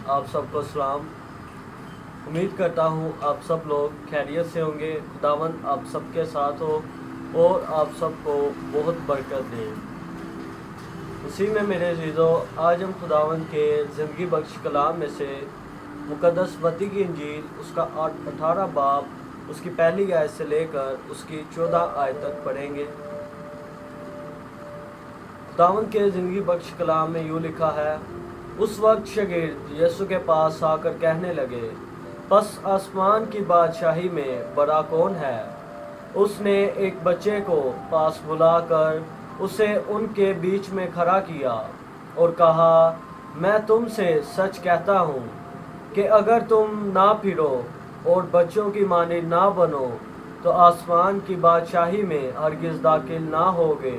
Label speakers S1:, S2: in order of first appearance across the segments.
S1: आप सबको सलाम। उम्मीद करता हूँ आप सब लोग खैरियत से होंगे। खुदावंद आप सबके साथ हो और आप सबको बहुत बरकत दे। उसी में मेरे अज़ीज़ों, आज हम खुदावंद के ज़िंदगी बख्श कलाम में से मुक़द्दस मत्ती की इंजील उसका 18 बाब उसकी पहली आयत से लेकर उसकी 14 आयत तक पढ़ेंगे। खुदावंद के ज़िंदगी बख्श कलाम में यूँ लिखा है, उस वक्त शागिर्द यीशु के पास आकर कहने लगे, बस आसमान की बादशाही में बड़ा कौन है? उसने एक बच्चे को पास बुलाकर उसे उनके बीच में खड़ा किया और कहा, मैं तुमसे सच कहता हूँ कि अगर तुम ना फिरो और बच्चों की मानिंद ना बनो तो आसमान की बादशाही में हरगिज़ दाखिल ना होगे।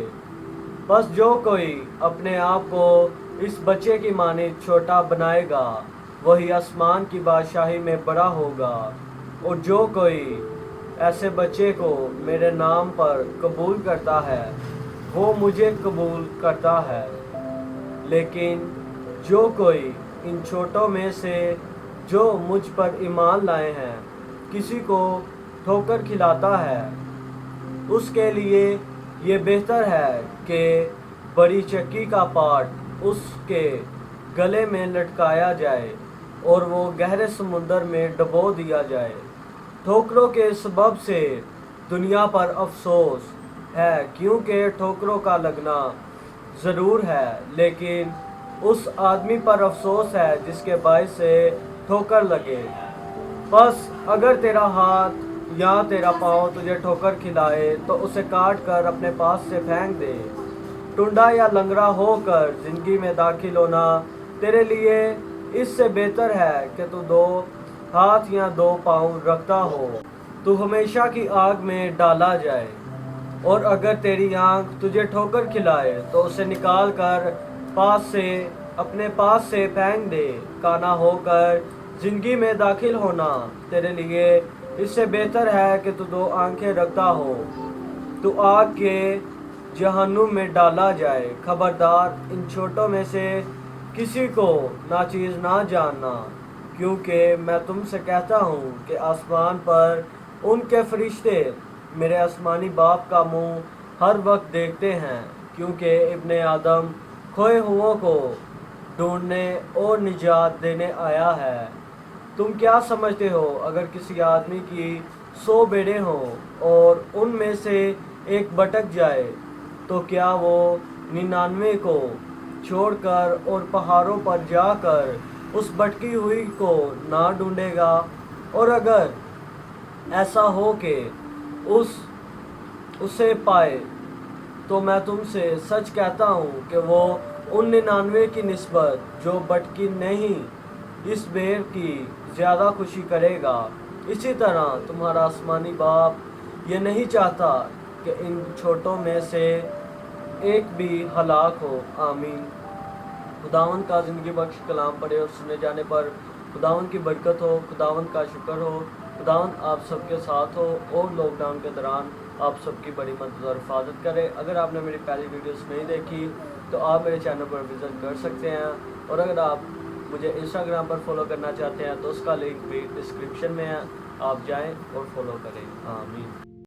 S1: बस जो कोई अपने आप को इस बच्चे की मानिंद छोटा बनाएगा वही आसमान की बादशाही में बड़ा होगा, और जो कोई ऐसे बच्चे को मेरे नाम पर कबूल करता है वो मुझे कबूल करता है। लेकिन जो कोई इन छोटों में से जो मुझ पर ईमान लाए हैं किसी को ठोकर खिलाता है, उसके लिए ये बेहतर है कि बड़ी चक्की का पाट उसके गले में लटकाया जाए और वो गहरे समुंदर में डुबो दिया जाए। ठोकरों के सबब से दुनिया पर अफसोस है, क्योंकि ठोकरों का लगना ज़रूर है, लेकिन उस आदमी पर अफसोस है जिसके बाइस से ठोकर लगे। बस अगर तेरा हाथ या तेरा पाँव तुझे ठोकर खिलाए तो उसे काट कर अपने पास से फेंक दे। टुंडा या लंगड़ा होकर ज़िंदगी में दाखिल होना तेरे लिए इससे बेहतर है कि तू 2 हाथ या 2 पाँव रखता हो, तू हमेशा की आग में डाला जाए। और अगर तेरी आँख तुझे ठोकर खिलाए तो उसे निकाल कर अपने पास से फेंक दे। काना होकर ज़िंदगी में दाखिल होना तेरे लिए इससे बेहतर है कि तू 2 आंखें रखता हो, तू आग के जहन्नुम में डाला जाए। खबरदार, इन छोटों में से किसी को नाचीज़ ना जानना, क्योंकि मैं तुमसे कहता हूँ कि आसमान पर उनके फरिश्ते मेरे आसमानी बाप का मुंह हर वक्त देखते हैं, क्योंकि इब्ने आदम खोए हुओं को ढूंढने और निजात देने आया है। तुम क्या समझते हो, अगर किसी आदमी की 100 भेड़ें हों और उनमें से एक भटक जाए तो क्या वो 99 को छोड़कर और पहाड़ों पर जाकर उस भटकी हुई को ना ढूंढेगा? और अगर ऐसा हो कि उसे पाए तो मैं तुमसे सच कहता हूँ कि वो उन 99 की निस्बत जो भटकी नहीं इस भेड़ की ज़्यादा खुशी करेगा। इसी तरह तुम्हारा आसमानी बाप ये नहीं चाहता कि इन छोटों में से एक भी हलाक हो। आमीन। खुदावंद का ज़िंदगी बख्श कलाम पढ़े और सुने जाने पर खुदावंद की बरकत हो, खुदावंद का शुक्र हो, खुदावंद आप सबके साथ हो और लॉकडाउन के दौरान आप सबकी बड़ी मदद और हिफाजत करे। अगर आपने मेरी पहली वीडियोस नहीं देखी तो आप मेरे चैनल पर विज़िट कर सकते हैं, और अगर आप मुझे इंस्टाग्राम पर फॉलो करना चाहते हैं तो उसका लिंक भी डिस्क्रिप्शन में है, आप जाएं और फॉलो करें। आमीन।